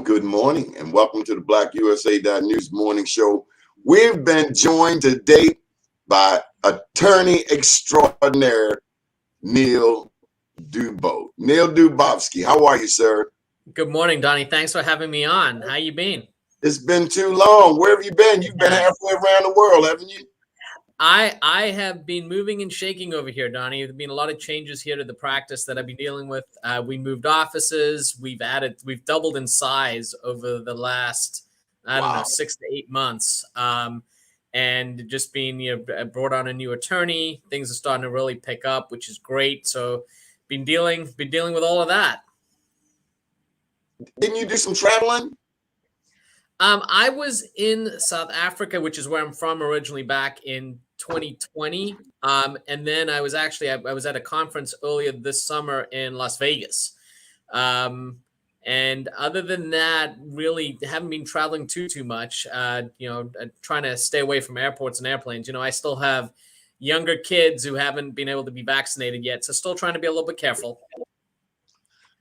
good morning and welcome to the BlackUSA.News morning show. We've been joined today by attorney extraordinaire Neil Dubovsky. How are you, sir? Good morning, Donnie. Thanks for having me on. How you been? It's been too long. Where have you been? You've been halfway around the world, haven't you? I have been moving and shaking over here, Donnie. There've been a lot of changes here to the practice that I've been dealing with. We moved offices. We've doubled in size over the last, I don't know, 6 to 8 months. And just being, brought on a new attorney. Things are starting to really pick up, which is great. So, been dealing with all of that. Didn't you do some traveling? I was in South Africa, which is where I'm from originally, back in 2020. And then I was at a conference earlier this summer in Las Vegas. And other than that, really haven't been traveling too much. Trying to stay away from airports and airplanes. I still have younger kids who haven't been able to be vaccinated yet, so still trying to be a little bit careful.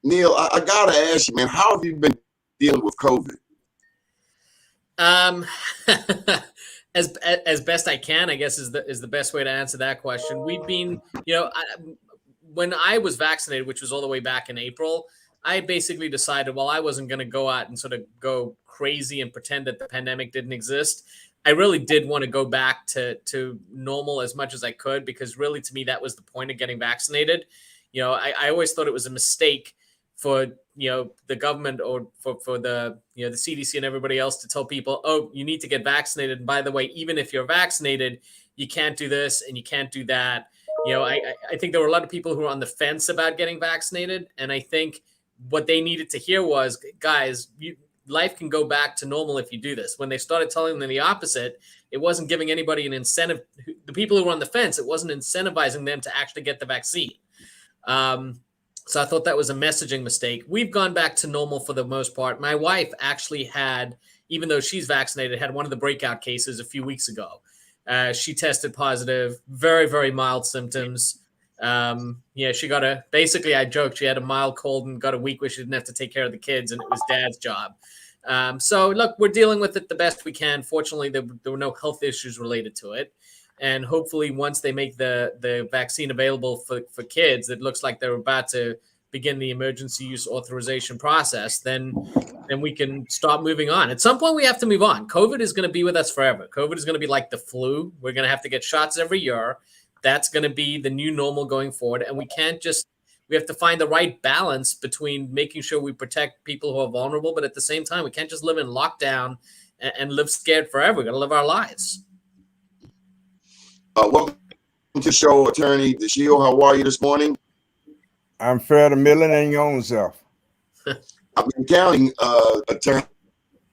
Neil, I gotta ask you, man, how have you been dealing with COVID? As best I can, I guess is the best way to answer that question. We've been, when I was vaccinated, which was all the way back in April, I basically decided, well, I wasn't going to go out and sort of go crazy and pretend that the pandemic didn't exist. I really did want to go back to normal as much as I could, because really, to me, that was the point of getting vaccinated. I always thought it was a mistake for the government or for the the CDC and everybody else to tell people, oh, you need to get vaccinated. And by the way, even if you're vaccinated, you can't do this and you can't do that. I think there were a lot of people who were on the fence about getting vaccinated, and I think what they needed to hear was, guys, life can go back to normal if you do this. When they started telling them the opposite, it wasn't giving anybody an incentive. The people who were on the fence, it wasn't incentivizing them to actually get the vaccine. So I thought that was a messaging mistake. We've gone back to normal for the most part. My wife actually had, even though she's vaccinated, had one of the breakout cases a few weeks ago. She tested positive, very, very mild symptoms. She got basically, I joked, she had a mild cold and got a week where she didn't have to take care of the kids, and it was dad's job. So look, we're dealing with it the best we can. Fortunately, there were no health issues related to it. And hopefully once they make the vaccine available for kids, it looks like they're about to begin the emergency use authorization process, then we can start moving on. At some point, we have to move on. COVID is going to be with us forever. COVID is going to be like the flu. We're going to have to get shots every year. That's going to be the new normal going forward. And we have to find the right balance between making sure we protect people who are vulnerable, but at the same time, we can't just live in lockdown and live scared forever. We've got to live our lives. Welcome to the show, Attorney DeShiel. How are you this morning? I'm fair to milling and your own self. I've been counting, Attorney.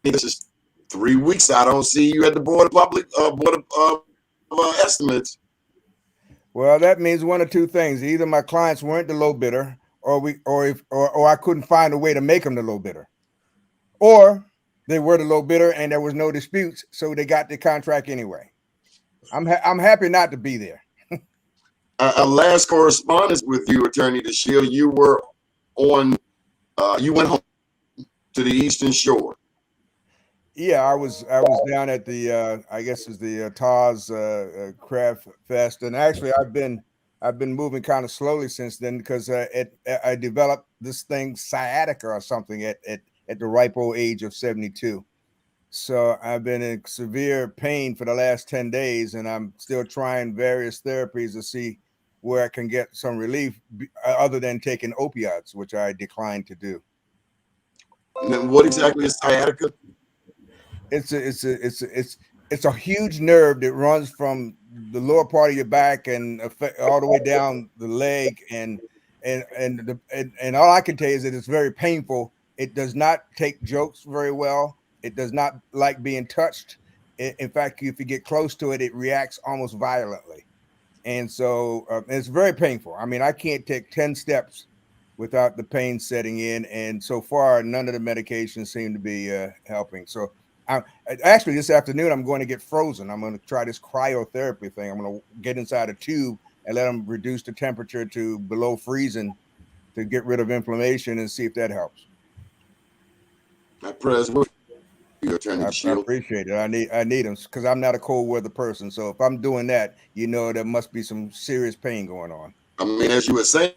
This is 3 weeks. I don't see you at the Board of Estimates. Well, that means one of two things: either my clients weren't the low bidder, or I couldn't find a way to make them the low bidder, or they were the low bidder and there was no disputes, so they got the contract anyway. I'm happy not to be there. A last correspondence with you, Attorney DeShiel. You were on. You went home to the Eastern Shore. Yeah, I was down at the I guess it's the Taz Craft Fest, and actually I've been moving kind of slowly since then, because I developed this thing, sciatica or something, at the ripe old age of 72. So I've been in severe pain for the last 10 days, and I'm still trying various therapies to see where I can get some relief other than taking opioids, which I declined to do. And then what exactly is sciatica? It's a huge nerve that runs from the lower part of your back and all the way down the leg, and all I can tell you is that it's very painful. It does not take jokes very well. It does not like being touched. In fact, if you get close to it, it reacts almost violently. And so it's very painful. I mean, I can't take 10 steps without the pain setting in. And so far, none of the medications seem to be helping. So actually, this afternoon, I'm going to get frozen. I'm going to try this cryotherapy thing. I'm going to get inside a tube and let them reduce the temperature to below freezing to get rid of inflammation and see if that helps. My prayers with you, Attorney I Shield. appreciate it. I need them because I'm not a cold weather person. So if I'm doing that, there must be some serious pain going on. I mean, as you were saying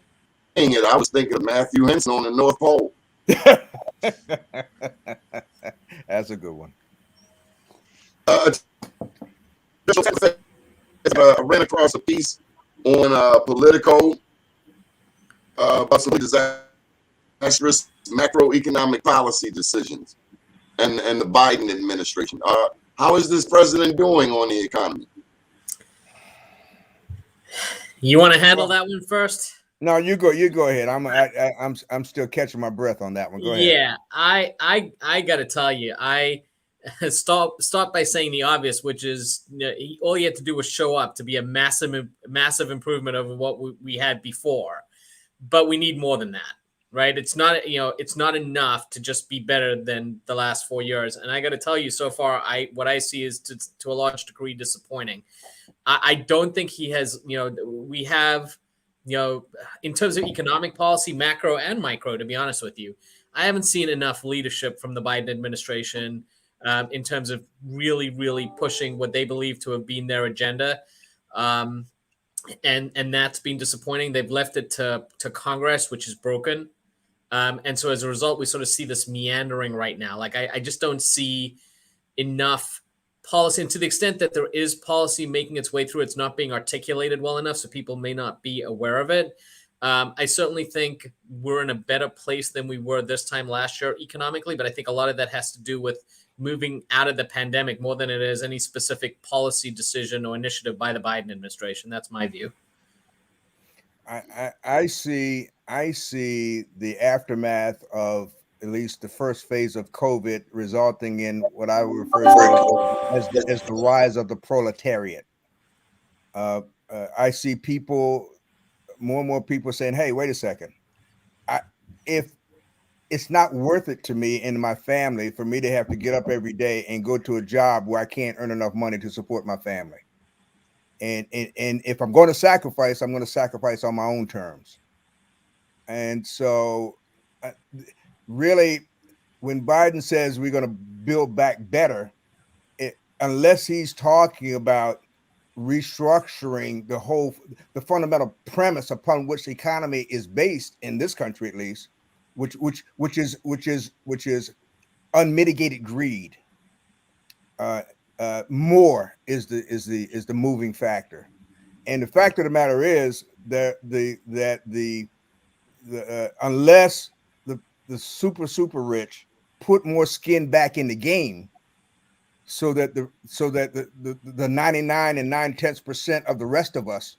it, I was thinking of Matthew Henson on the North Pole. That's a good one. I ran across a piece on Politico about some disastrous macroeconomic policy decisions and the Biden administration. How is this president doing on the economy? You want to handle that one first? No, you go ahead. I'm still catching my breath on that one. Go ahead. Yeah, I got to tell you, I start by saying the obvious, which is all you had to do was show up to be a massive improvement over what we had before. But we need more than that, right? It's not enough to just be better than the last 4 years. And I got to tell you, so far, what I see is to a large degree disappointing. I don't think he has, we have, in terms of economic policy, macro and micro, to be honest with you, I haven't seen enough leadership from the Biden administration in terms of really, really pushing what they believe to have been their agenda. And that's been disappointing. They've left it to Congress, which is broken. And so as a result, we sort of see this meandering right now. Like I just don't see enough policy. And to the extent that there is policy making its way through, it's not being articulated well enough, so people may not be aware of it. I certainly think we're in a better place than we were this time last year economically, but I think a lot of that has to do with moving out of the pandemic more than it is any specific policy decision or initiative by the Biden administration. That's my view. I see the aftermath of at least the first phase of COVID resulting in what I would refer to as the rise of the proletariat. I see more and more people saying, hey, wait a second. If it's not worth it to me and my family for me to have to get up every day and go to a job where I can't earn enough money to support my family. And if I'm going to sacrifice, I'm going to sacrifice on my own terms. And so really, when Biden says we're going to build back better, unless he's talking about restructuring the fundamental premise upon which the economy is based in this country, at least, which is unmitigated greed. More is the moving factor, and the fact of the matter is that unless the super rich put more skin back in the game, so that the 99 and 9/10% of the rest of us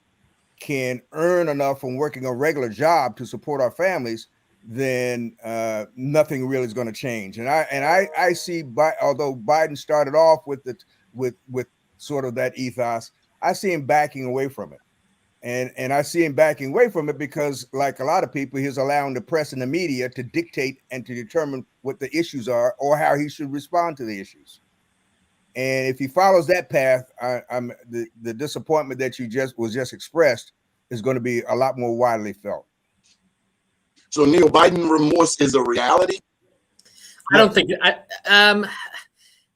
can earn enough from working a regular job to support our families, then nothing really is going to change. And I see, although Biden started off with sort of that ethos, I see him backing away from it. And I see him backing away from it because, like a lot of people, he's allowing the press and the media to dictate and to determine what the issues are or how he should respond to the issues. And if he follows that path, the disappointment that was just expressed is going to be a lot more widely felt. So, Neil, Biden remorse is a reality? I don't think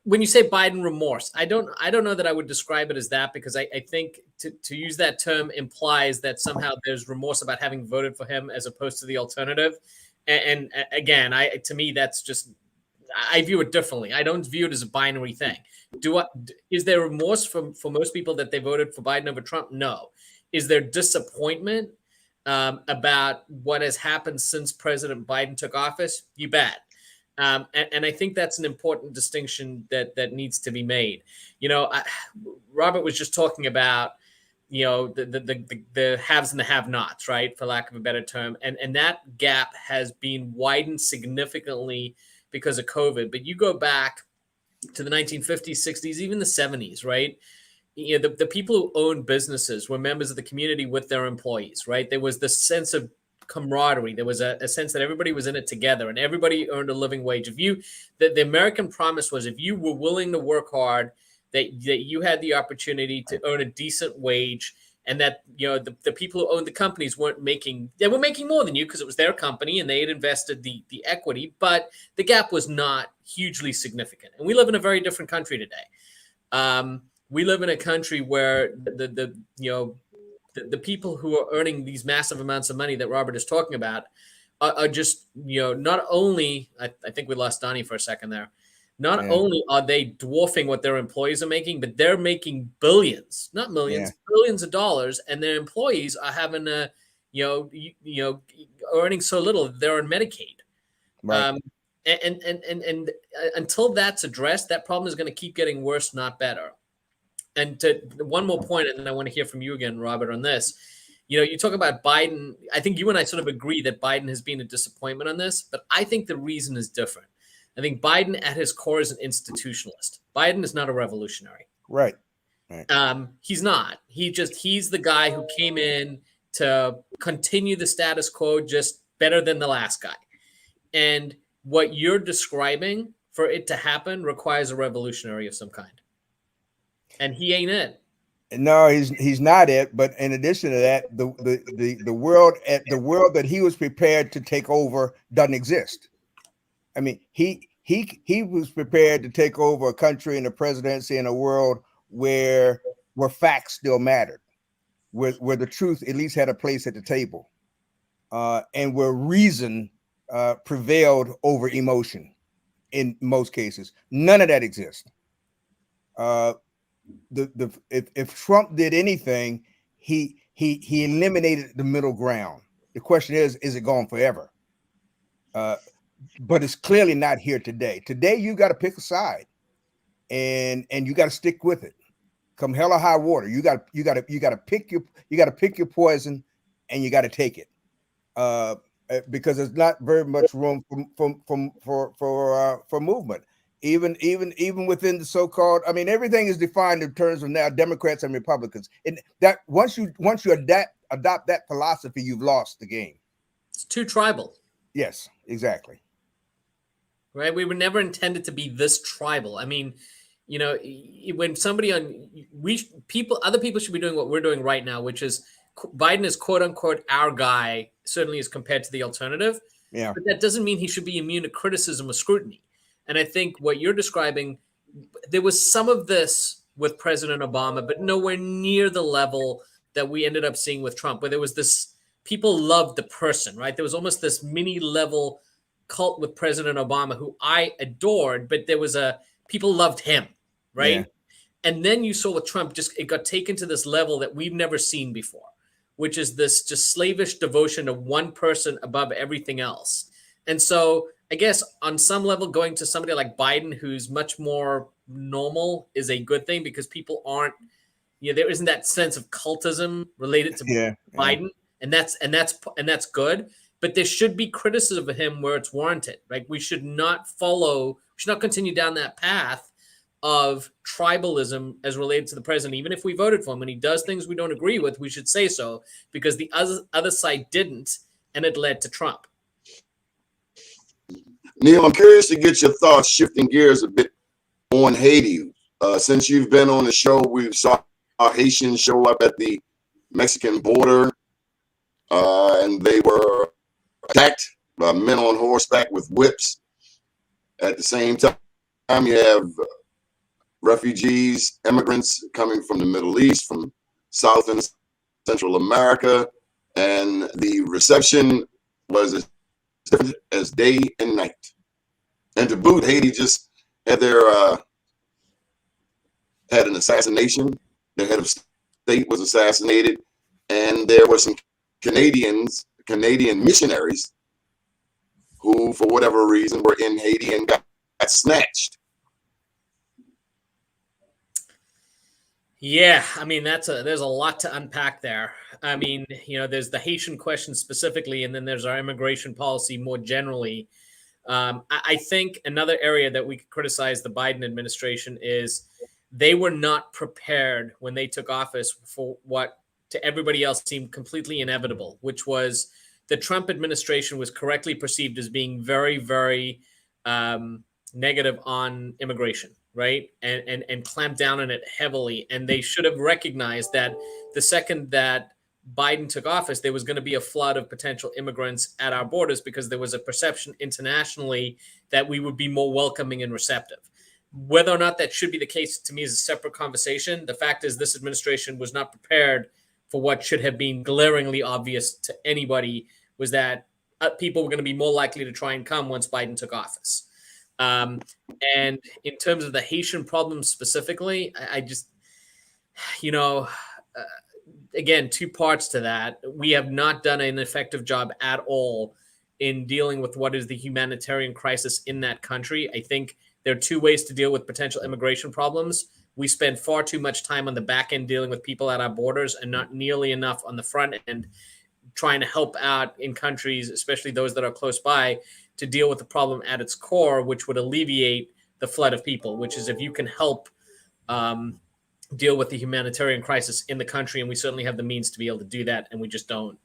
when you say Biden remorse, I don't know that I would describe it as that, because I think to use that term implies that somehow there's remorse about having voted for him as opposed to the alternative. And again, to me, that's just, I view it differently. I don't view it as a binary thing. Is there remorse for most people that they voted for Biden over Trump? No. Is there disappointment about what has happened since President Biden took office? You bet. And I think that's an important distinction that needs to be made. Robert was just talking about, the haves and the have-nots, right, for lack of a better term. And that gap has been widened significantly because of COVID. But you go back to the 1950s, 60s, even the 70s, right? The people who owned businesses were members of the community with their employees, right? There was this sense of camaraderie. There was a sense that everybody was in it together and everybody earned a living wage. The American promise was, if you were willing to work hard, that you had the opportunity to earn a decent wage, and that the people who owned the companies they were making more than you because it was their company and they had invested the equity, but the gap was not hugely significant. And we live in a very different country today. We live in a country where the people who are earning these massive amounts of money that Robert is talking about are just, not only, I think we lost Donnie for a second there. Not only are they dwarfing what their employees are making, but they're making billions, not millions, billions of dollars, and their employees are having earning so little they're on Medicaid. Right. And until that's addressed, that problem is going to keep getting worse, not better. And to one more point, and then I want to hear from you again, Robert, on this. You talk about Biden. I think you and I sort of agree that Biden has been a disappointment on this, but I think the reason is different. I think Biden at his core is an institutionalist. Biden is not a revolutionary. Right. He's not. He's the guy who came in to continue the status quo, just better than the last guy. And what you're describing, for it to happen, requires a revolutionary of some kind. And he ain't it. No, he's not it. But in addition to that, the world that he was prepared to take over doesn't exist. I mean, he was prepared to take over a country and a presidency in a world where facts still mattered, where the truth at least had a place at the table, and where reason prevailed over emotion in most cases. None of that exists. If Trump did anything, he eliminated the middle ground. The question is it gone forever? But it's clearly not here today. Today, you got to pick a side, and you got to stick with it. Come hell or high water, you got to pick your poison, and you got to take it, because there's not very much room for movement. Even within the so-called, I mean, everything is defined in terms of now Democrats and Republicans, and that once you adopt that philosophy, you've lost the game. It's too tribal. Yes, exactly. Right. We were never intended to be this tribal. I mean, when other people should be doing what we're doing right now, which is Biden is quote unquote our guy, certainly as compared to the alternative. Yeah. But that doesn't mean he should be immune to criticism or scrutiny. And I think what you're describing, there was some of this with President Obama, but nowhere near the level that we ended up seeing with Trump, where there was this, people loved the person, right? There was almost this mini level cult with President Obama, who I adored, but people loved him, right? Yeah. And then you saw with Trump, it got taken to this level that we've never seen before, which is this just slavish devotion to one person above everything else. And so I guess on some level, going to somebody like Biden, who's much more normal, is a good thing, because people aren't, there isn't that sense of cultism related to Biden. Yeah. And that's good. But there should be criticism of him where it's warranted. Like, we should not continue down that path of tribalism as related to the president. Even if we voted for him and he does things we don't agree with, we should say so, because the other side didn't, and it led to Trump. Neil, I'm curious to get your thoughts, shifting gears a bit, on Haiti. Since you've been on the show, we saw Haitians show up at the Mexican border, and they were attacked by men on horseback with whips. At the same time, you have refugees, immigrants coming from the Middle East, from South and Central America, and the reception was as different as day and night. And to boot, Haiti just had had an assassination. The head of state was assassinated, and there were some Canadian missionaries who, for whatever reason, were in Haiti and got snatched. Yeah, I mean, there's a lot to unpack there. I mean, there's the Haitian question specifically, and then there's our immigration policy more generally. I think another area that we could criticize the Biden administration is they were not prepared when they took office for what to everybody else seemed completely inevitable, which was the Trump administration was correctly perceived as being very, very negative on immigration. right? And clamp down on it heavily. And they should have recognized that the second that Biden took office, there was going to be a flood of potential immigrants at our borders because there was a perception internationally that we would be more welcoming and receptive. Whether or not that should be the case, to me, is a separate conversation. The fact is, this administration was not prepared for what should have been glaringly obvious to anybody, was that people were going to be more likely to try and come once Biden took office. And in terms of the Haitian problem specifically, I just, again, two parts to that. We have not done an effective job at all in dealing with what is the humanitarian crisis in that country. I think there are two ways to deal with potential immigration problems. We spend far too much time on the back end dealing with people at our borders and not nearly enough on the front end trying to help out in countries, especially those that are close by, to deal with the problem at its core, which would alleviate the flood of people, which is if you can help deal with the humanitarian crisis in the country. And we certainly have the means to be able to do that, and we just don't.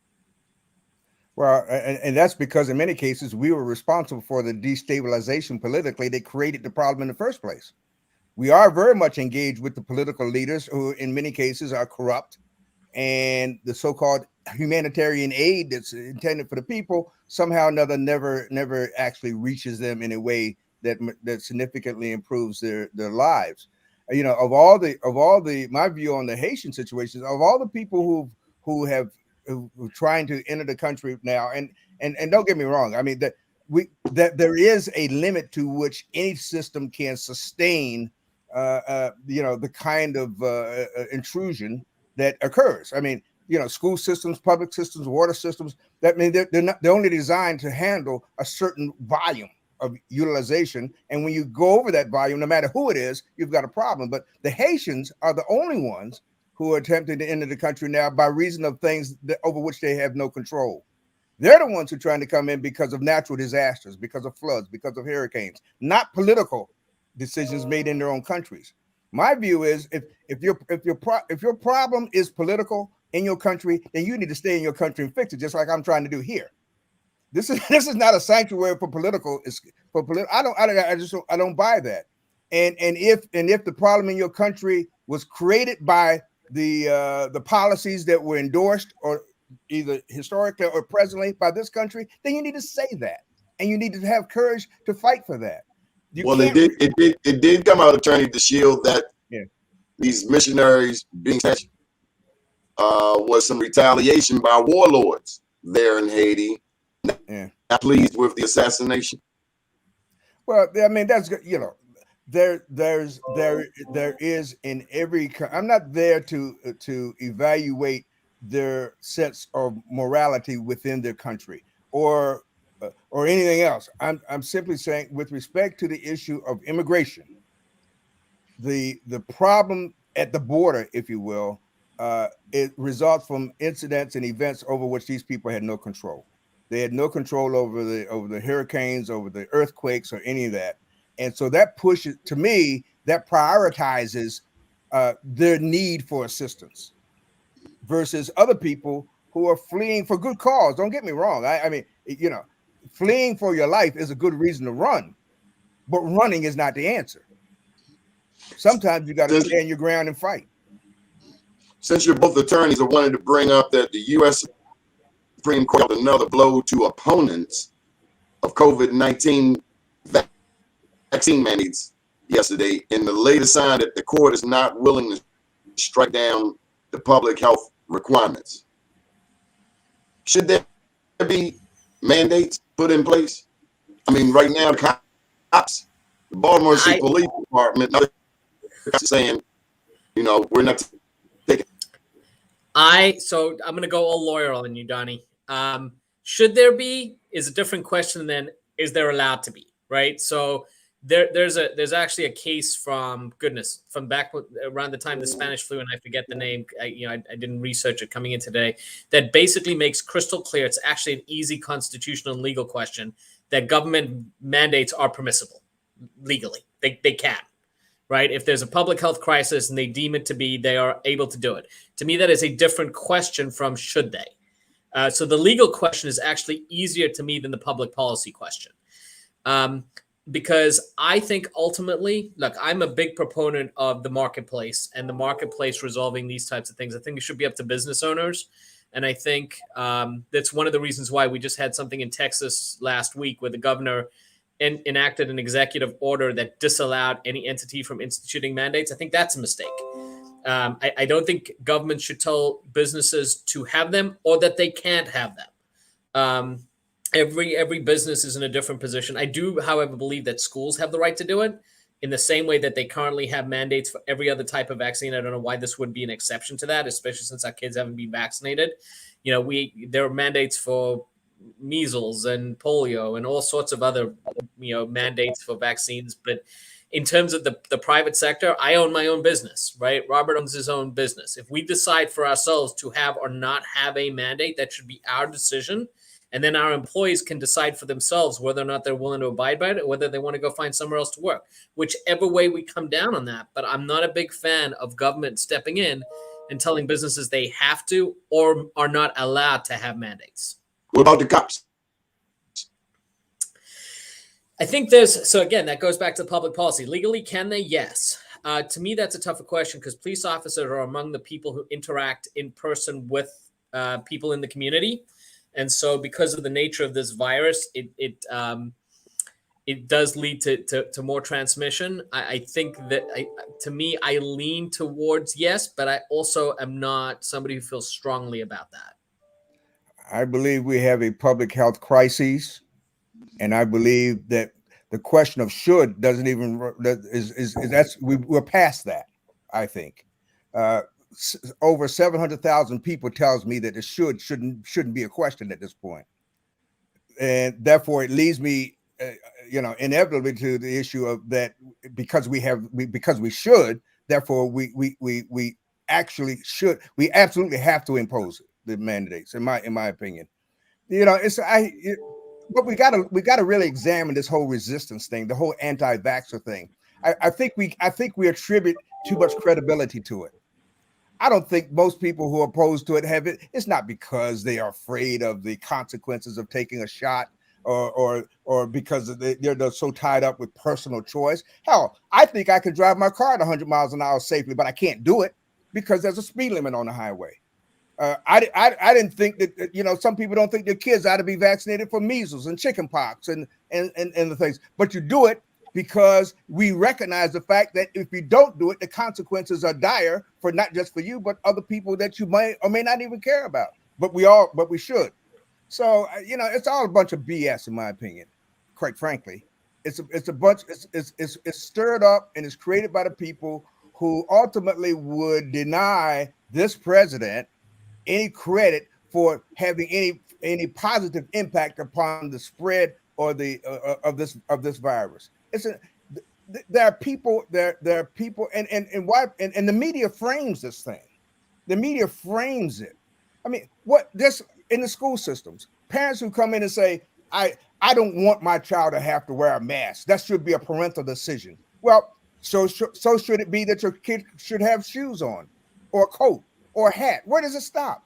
Well, and that's because in many cases, we were responsible for the destabilization politically that created the problem in the first place. We are very much engaged with the political leaders who in many cases are corrupt, and the so-called humanitarian aid that's intended for the people somehow or another never actually reaches them in a way that significantly improves their lives. Of all the my view on the Haitian situation, of all the people who are trying to enter the country now, and don't get me wrong, I mean that there is a limit to which any system can sustain the kind of intrusion that occurs. I mean, school systems, public systems, water systems, that mean they're only designed to handle a certain volume of utilization. And when you go over that volume, no matter who it is, you've got a problem. But the Haitians are the only ones who are attempting to enter the country now by reason of things over which they have no control. They're the ones who are trying to come in because of natural disasters, because of floods, because of hurricanes, not political decisions made in their own countries. My view is if your problem is political in your country, then you need to stay in your country and fix it, just like I'm trying to do here. This is not a sanctuary for political. I don't buy that. And if the problem in your country was created by the policies that were endorsed or either historically or presently by this country, then you need to say that, and you need to have courage to fight for that. It did come out, Attorney DeShield, that these missionaries being sent was some retaliation by warlords there in Haiti. Not pleased with the assassination. Well, I mean, that's good. There is in every. I'm not there to evaluate their sense of morality within their country or anything else. I'm simply saying, with respect to the issue of immigration, the problem at the border, if you will, it results from incidents and events over which these people had no control. They had no control over the hurricanes, over the earthquakes, or any of that. And so that pushes, to me, that prioritizes their need for assistance versus other people who are fleeing for good cause. Don't get me wrong. I mean, fleeing for your life is a good reason to run, but running is not the answer. Sometimes you got to stand your ground and fight. Since you're both attorneys, I wanted to bring up that the U.S. Supreme Court dealt another blow to opponents of COVID-19 vaccine mandates yesterday in the latest sign that the court is not willing to strike down the public health requirements. Should there be mandates put in place? I mean, right now, the cops, the Baltimore City Police Department, are saying, we're not taking. So I'm going to go all lawyer on you, Donnie. Should there be is a different question than is there allowed to be, right? So there's actually a case from back around the time the Spanish flu, and I forget the name. I didn't research it coming in today. That basically makes crystal clear. It's actually an easy constitutional and legal question that government mandates are permissible legally. They can. Right? If there's a public health crisis and they deem it to be, they are able to do it. To me, that is a different question from should they. So the legal question is actually easier to me than the public policy question. because I think ultimately, look, I'm a big proponent of the marketplace and the marketplace resolving these types of things. I think it should be up to business owners. And I think that's one of the reasons why we just had something in Texas last week where the governor enacted an executive order that disallowed any entity from instituting mandates. I think that's a mistake. I don't think government should tell businesses to have them or that they can't have them. Every business is in a different position. I do, however, believe that schools have the right to do it in the same way that they currently have mandates for every other type of vaccine. I don't know why this would be an exception to that, especially since our kids haven't been vaccinated. You know, there are mandates for measles and polio and all sorts of other, mandates for vaccines. But in terms of the private sector, I own my own business, right? Robert owns his own business. If we decide for ourselves to have or not have a mandate, that should be our decision. And then our employees can decide for themselves whether or not they're willing to abide by it or whether they want to go find somewhere else to work, whichever way we come down on that. But I'm not a big fan of government stepping in and telling businesses they have to or are not allowed to have mandates. What about the cops? I think so again, that goes back to public policy. Legally, can they? Yes. To me, that's a tougher question because police officers are among the people who interact in person with people in the community. And so because of the nature of this virus, it does lead to more transmission. I think that to me, I lean towards yes, but I also am not somebody who feels strongly about that. I believe we have a public health crisis, and I believe that the question of should doesn't even we're past that. I think over 700,000 people tells me that it shouldn't be a question at this point, and therefore it leads me, inevitably to the issue of that because we should, therefore we actually should. We absolutely have to impose the mandates, in my opinion. But we gotta really examine this whole resistance thing, the whole anti-vaxxer thing. I think we attribute too much credibility to it. I don't think most people who are opposed to it have it. It's not because they are afraid of the consequences of taking a shot or because they're so tied up with personal choice. Hell, I think I could drive my car at 100 miles an hour safely, but I can't do it because there's a speed limit on the highway. I didn't think that, some people don't think their kids ought to be vaccinated for measles and chickenpox and the things, but you do it because we recognize the fact that if you don't do it, the consequences are dire for not just for you, but other people that you may or may not even care about. But we should. So, it's all a bunch of BS, in my opinion. Quite frankly, it's a bunch. It's stirred up and it's created by the people who ultimately would deny this president any credit for having any positive impact upon the spread or the of this virus. There are people, and why, and the media frames this thing. The media frames it. I mean, in the school systems, parents who come in and say, I don't want my child to have to wear a mask. That should be a parental decision. Well, so should it be that your kid should have shoes on or a coat or a hat? Where does it stop?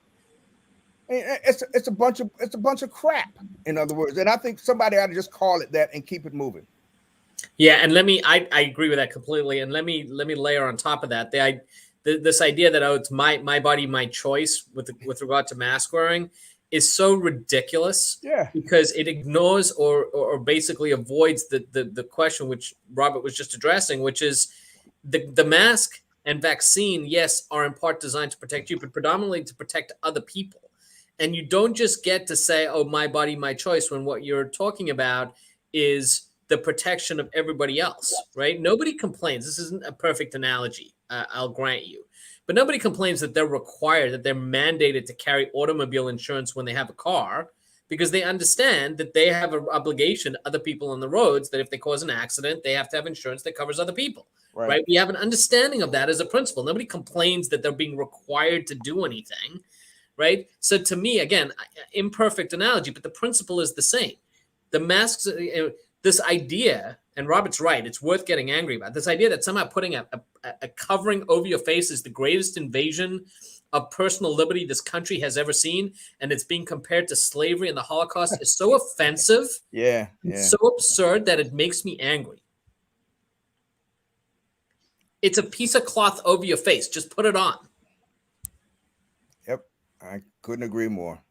It's a bunch of crap, in other words. And I think somebody ought to just call it that and keep it moving. Yeah, and I agree with that completely. And let me layer on top of that this idea that it's my body, my choice with regard to mask wearing is so ridiculous. Yeah, because it ignores or basically avoids the question which Robert was just addressing, which is the mask and vaccine, yes, are in part designed to protect you, but predominantly to protect other people. And you don't just get to say, oh, my body, my choice, when what you're talking about is the protection of everybody else, right? Nobody complains. This isn't a perfect analogy, I'll grant you. But nobody complains that they're required, that they're mandated to carry automobile insurance when they have a car, because they understand that they have an obligation to other people on the roads, that if they cause an accident, they have to have insurance that covers other people, right? We have an understanding of that as a principle. Nobody complains that they're being required to do anything, right? So to me, again, imperfect analogy, but the principle is the same. The masks, this idea, and Robert's right, it's worth getting angry about, this idea that somehow putting a covering over your face is the greatest invasion of personal liberty this country has ever seen, and it's being compared to slavery and the Holocaust, is so offensive, so absurd that it makes me angry. It's a piece of cloth over your face. Just put it on. Yep, I couldn't agree more.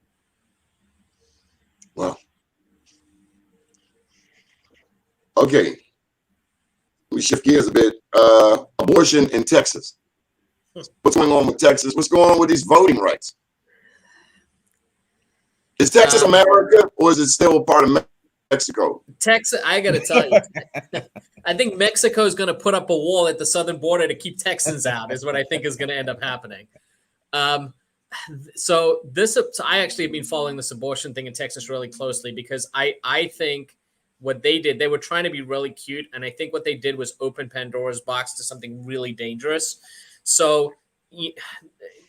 Well, okay. We shift gears a bit. Abortion in Texas. What's going on with Texas? What's going on with these voting rights? Is Texas America, or is it still a part of Mexico? Texas, I got to tell you, I think Mexico is going to put up a wall at the southern border to keep Texans out, is what I think is going to end up happening. So I actually have been following this abortion thing in Texas really closely, because I think what they did, they were trying to be really cute. And I think what they did was open Pandora's box to something really dangerous. So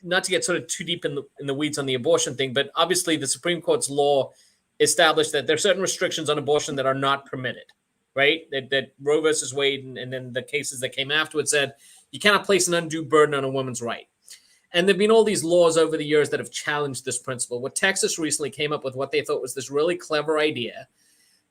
not to get sort of too deep in the weeds on the abortion thing, but obviously the Supreme Court's law established that there are certain restrictions on abortion that are not permitted, right? That Roe versus Wade and then the cases that came afterwards said you cannot place an undue burden on a woman's right. And there've been all these laws over the years that have challenged this principle. What Texas recently came up with, what they thought was this really clever idea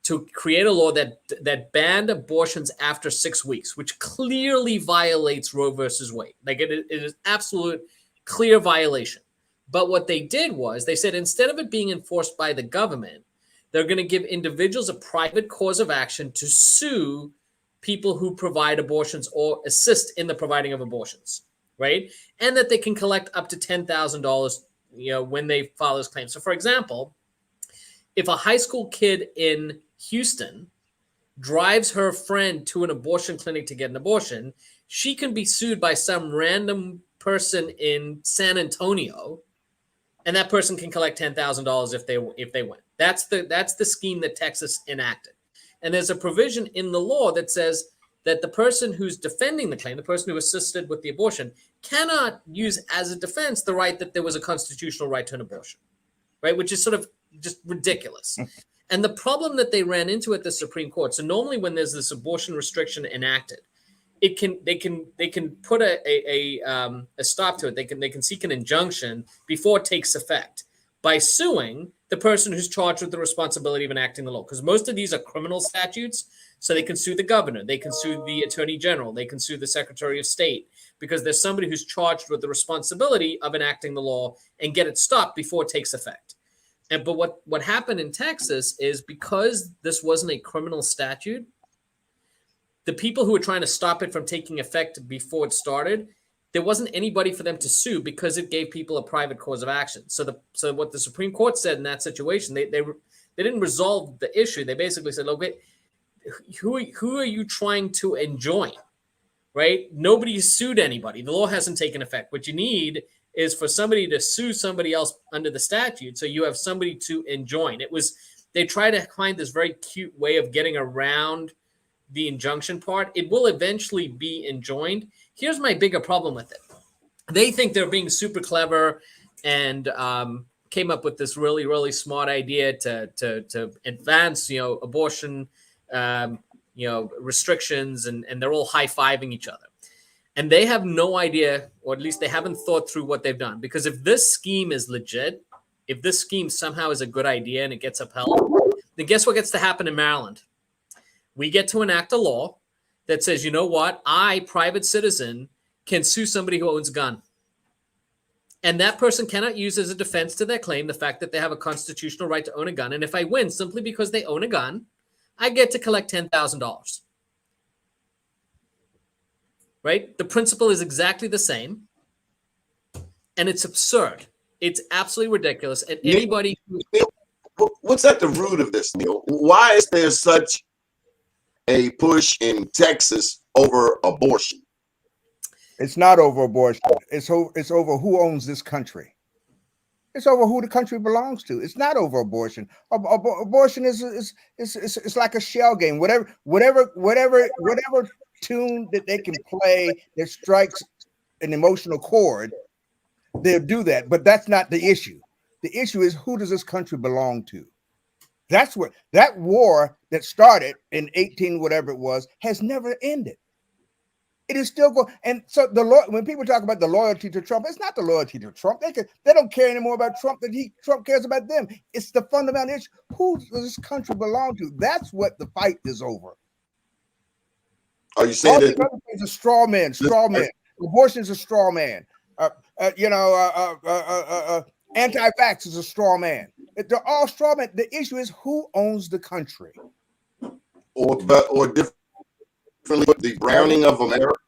to create a law that banned abortions after 6 weeks, which clearly violates Roe versus Wade. Like it is absolute clear violation. But what they did was they said, instead of it being enforced by the government, they're going to give individuals a private cause of action to sue people who provide abortions or assist in the providing of abortions, right? And that they can collect up to $10,000, when they file this claim. So, for example, if a high school kid in Houston drives her friend to an abortion clinic to get an abortion, she can be sued by some random person in San Antonio, and that person can collect $10,000 if they win. That's the scheme that Texas enacted. And there's a provision in the law that says that the person who's defending the claim, the person who assisted with the abortion, cannot use as a defense the right that there was a constitutional right to an abortion, right? Which is sort of just ridiculous. And the problem that they ran into at the Supreme Court, so normally when there's this abortion restriction enacted, they can put a stop to it. They can seek an injunction before it takes effect by suing the person who's charged with the responsibility of enacting the law. Because most of these are criminal statutes, so they can sue the governor, they can sue the attorney general, they can sue the secretary of state, because there's somebody who's charged with the responsibility of enacting the law and get it stopped before it takes effect. But what happened in Texas is, because this wasn't a criminal statute, the people who were trying to stop it from taking effect before it started, there wasn't anybody for them to sue because it gave people a private cause of action. So what the Supreme Court said in that situation, they didn't resolve the issue. They basically said, look, who are you trying to enjoin, right? Nobody sued anybody. The law hasn't taken effect. What you need is for somebody to sue somebody else under the statute, so you have somebody to enjoin. They try to find this very cute way of getting around the injunction part. It will eventually be enjoined. Here's my bigger problem with it. They think they're being super clever and came up with this really, really smart idea to advance, abortion, restrictions, and they're all high-fiving each other. And they have no idea, or at least they haven't thought through what they've done. Because if this scheme is legit, if this scheme somehow is a good idea and it gets upheld, then guess what gets to happen in Maryland? We get to enact a law that says, you know what? I, private citizen, can sue somebody who owns a gun. And that person cannot use as a defense to their claim the fact that they have a constitutional right to own a gun. And if I win simply because they own a gun, I get to collect $10,000. Right? The principle is exactly the same. And it's absurd. It's absolutely ridiculous. And anybody Neil, what's at the root of this, Neil? Why is there such a push in Texas over abortion? It's not over abortion. It's over who owns this country. It's over who the country belongs to. It's not over abortion. Abortion is like a shell game. Whatever tune that they can play that strikes an emotional chord, they'll do that. But that's not the issue. The issue is, who does this country belong to? That's what that war that started in 18 whatever it was has never ended. It is still going. And so when people talk about the loyalty to Trump, it's not the loyalty to Trump. They don't care anymore about Trump than Trump cares about them. It's the fundamental issue. Who does this country belong to? That's what the fight is over. Are you saying all that these other things are straw men? Straw men. Abortion is a straw man. Anti-vax is a straw man. They're all straw men. The issue is who owns the country, or differently, the browning of America.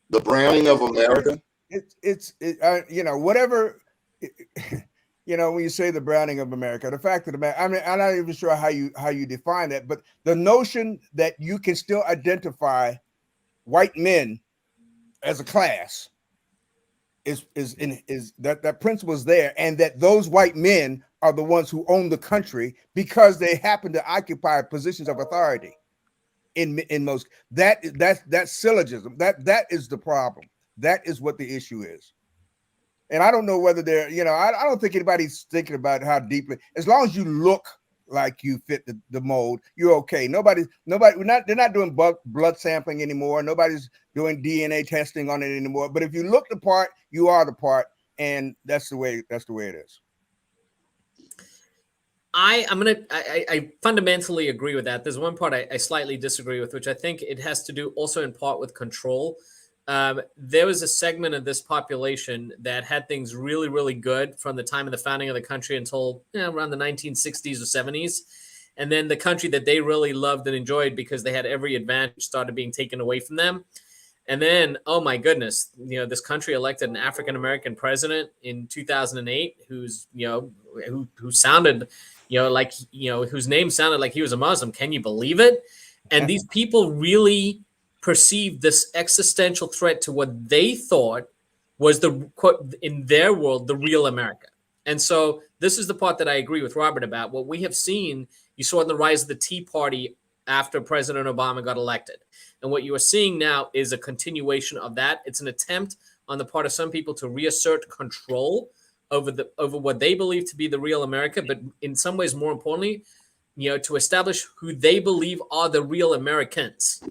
The browning of America. Whatever. When you say the browning of America, the fact of the matter, I mean, I'm not even sure how you define that, but the notion that you can still identify white men as a class is that principle is there, and that those white men are the ones who own the country because they happen to occupy positions of authority. In most, that's syllogism. That is the problem. That is what the issue is. And I don't know whether they're, I don't think anybody's thinking about how deeply, as long as you look like you fit the mold, you're okay. They're not doing blood sampling anymore. Nobody's doing DNA testing on it anymore. But if you look the part, you are the part. And that's the way it is. I fundamentally agree with that. There's one part I slightly disagree with, which I think it has to do also in part with control. There was a segment of this population that had things really, really good from the time of the founding of the country until around the 1960s or 70s. And then the country that they really loved and enjoyed because they had every advantage started being taken away from them. And then, oh my goodness, this country elected an African-American president in 2008 who sounded, whose name sounded like he was a Muslim. Can you believe it? And these people really perceived this existential threat to what they thought was in their world, the real America. And so this is the part that I agree with Robert about. What we have seen, you saw in the rise of the Tea Party after President Obama got elected. And what you are seeing now is a continuation of that. It's an attempt on the part of some people to reassert control over what they believe to be the real America, but in some ways, more importantly, to establish who they believe are the real Americans.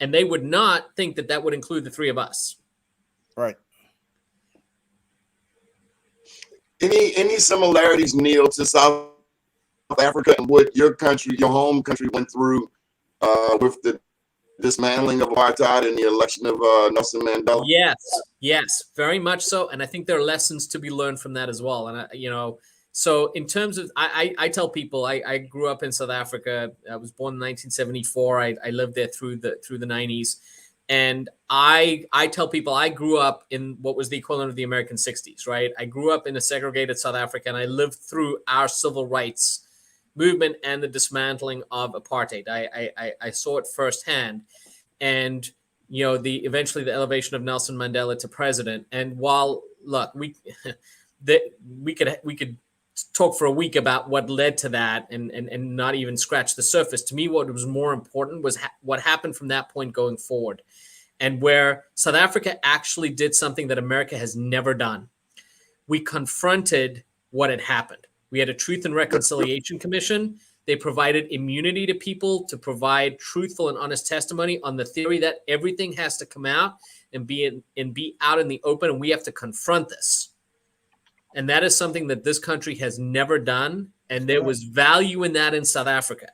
And they would not think that would include the three of us. Right. Any similarities, Neil, to South Africa and what your home country went through with the dismantling of apartheid and the election of Nelson Mandela? Yes, very much so. And I think there are lessons to be learned from that as well. And, so in terms of, I tell people, I grew up in South Africa. I was born in 1974. I lived there through the 90s. And I tell people I grew up in what was the equivalent of the American 60s, right? I grew up in a segregated South Africa, and I lived through our civil rights movement and the dismantling of apartheid. I saw it firsthand. And, eventually the elevation of Nelson Mandela to president. And while, look, we could talk for a week about what led to that and not even scratch the surface. To me, what was more important was what happened from that point going forward, and where South Africa actually did something that America has never done. We confronted what had happened. We had a Truth and Reconciliation Commission. They provided immunity to people to provide truthful and honest testimony on the theory that everything has to come out and be out in the open, and we have to confront this. And that is something that this country has never done. And there was value in that in South Africa,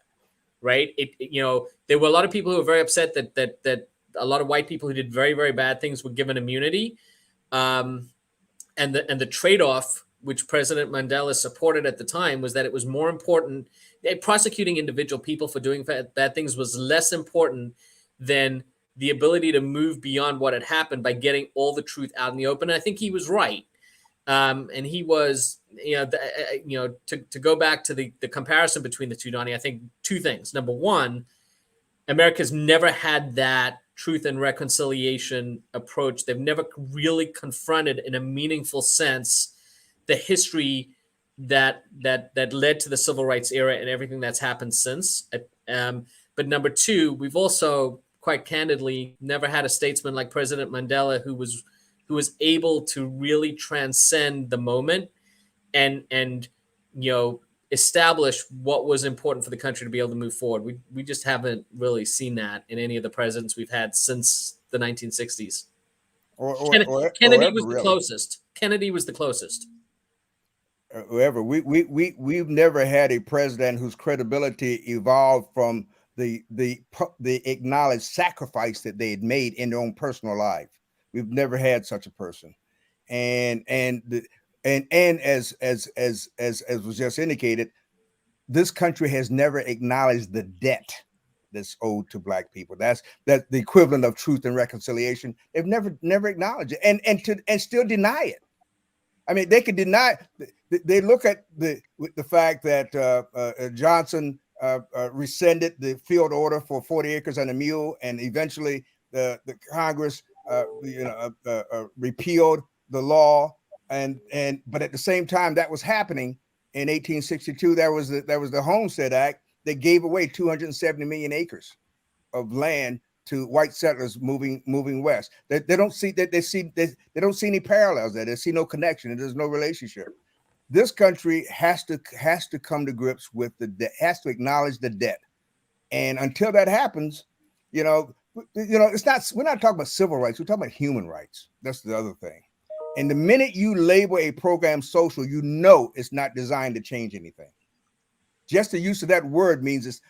right? There were a lot of people who were very upset that a lot of white people who did very, very bad things were given immunity. And the trade-off, which President Mandela supported at the time, was that it was more important. Prosecuting individual people for doing bad things was less important than the ability to move beyond what had happened by getting all the truth out in the open. And I think he was right. And he was, to go back to the comparison between the two, Donnie, I think two things. Number one, America's never had that truth and reconciliation approach. They've never really confronted in a meaningful sense the history that led to the civil rights era and everything that's happened since. But number two, we've also quite candidly never had a statesman like President Mandela who was able to really transcend the moment and establish what was important for the country to be able to move forward. We just haven't really seen that in any of the presidents we've had since the 1960s. or Kennedy ever, was the really. closest. Kennedy was the closest. Whoever we've never had a president whose credibility evolved from the acknowledged sacrifice that they had made in their own personal life. We've never had such a person, and as was just indicated, this country has never acknowledged the debt that's owed to Black people. That's the equivalent of truth and reconciliation. They've never acknowledged it, and still deny it. I mean, they could deny. They look at the fact that Johnson rescinded the field order for 40 acres and a mule, and eventually the Congress repealed the law, but at the same time that was happening in 1862, there was the Homestead Act that gave away 270 million acres of land to white settlers moving west. They don't see that they don't see any parallels there. They see no connection, and there's no relationship. This country has to come to grips with has to acknowledge the debt, and until that happens, it's not. We're not talking about civil rights. We're talking about human rights. That's the other thing. And the minute you label a program social, it's not designed to change anything. Just the use of that word means it's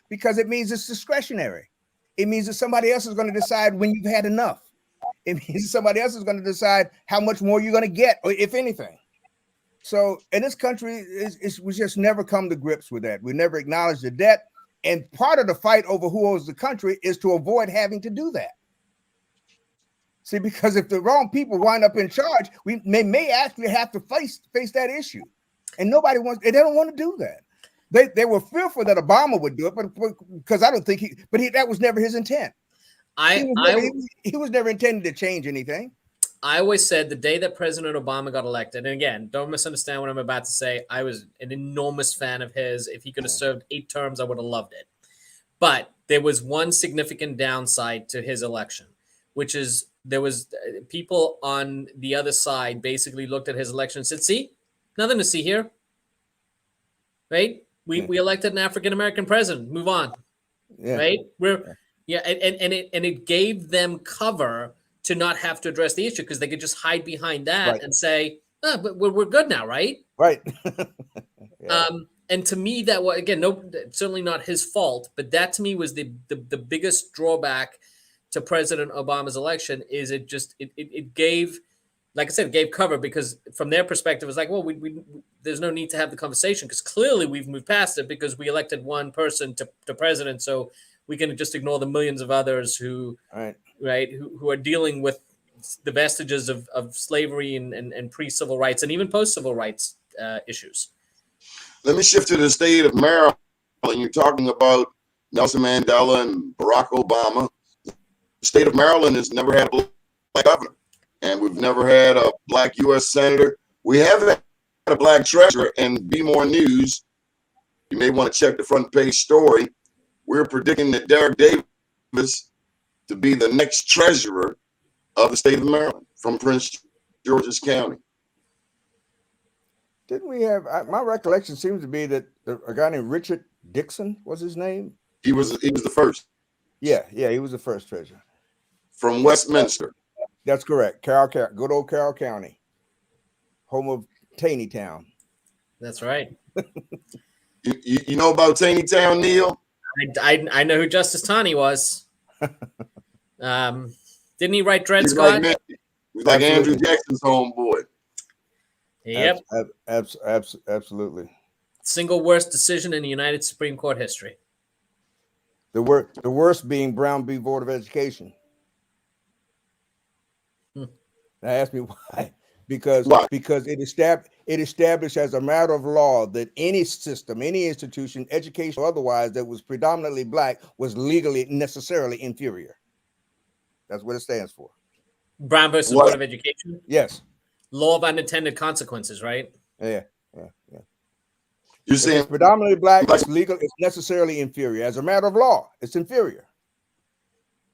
discretionary. It means that somebody else is going to decide when you've had enough. It means somebody else is going to decide how much more you're going to get, or if anything. So in this country, we just never come to grips with that. We never acknowledge the debt. And part of the fight over who owns the country is to avoid having to do that. See, because if the wrong people wind up in charge, we may actually have to face that issue. And they don't want to do that. They were fearful that Obama would do it, but because I don't think that was never his intent. He was never intended to change anything. I always said the day that President Obama got elected, and again, don't misunderstand what I'm about to say, I was an enormous fan of his. If he could have served 8 terms, I would have loved it. But there was one significant downside to his election, which is there was people on the other side basically looked at his election and said, see, nothing to see here. Right? We elected an African-American president. Move on. Yeah. Right? And it gave them cover to not have to address the issue because they could just hide behind that and say, oh, but we're good now, right? Right. And to me, that was, again, certainly not his fault, but that to me was the biggest drawback to President Obama's election is it gave, like I said, it gave cover because from their perspective, it's like, well, there's no need to have the conversation because clearly we've moved past it because we elected one person to president. So we can just ignore the millions of others who are dealing with the vestiges of slavery and pre-civil rights and even post-civil rights issues. Let me shift to the state of Maryland. You're talking about Nelson Mandela and Barack Obama. The state of Maryland has never had a Black governor, and we've never had a Black U.S. senator. We haven't had a Black treasurer. And Be More News, you may want to check the front page story. We're predicting that Derek Davis to be the next treasurer of the state of Maryland from Prince George's County. Didn't we have? My recollection seems to be that a guy named Richard Dixon was his name. He was the first. Yeah, he was the first treasurer from Westminster. That's correct. Good old Carroll County, home of Taneytown. That's right. You know about Taneytown, Neil? I know who Justice Taney was. Didn't he write Dred Scott? He's like Andrew Jackson's homeboy. Yep. Absolutely. Single worst decision in the United Supreme Court history. The worst being Brown v. Board of Education. Now ask me why. Because it established as a matter of law that any system, any institution, education or otherwise, that was predominantly Black was legally necessarily inferior. That's what it stands for. Brown versus Board of Education? Yes. Law of unintended consequences, right? Yeah. You're saying it's predominantly Black, it's legal, it's necessarily inferior. As a matter of law, it's inferior.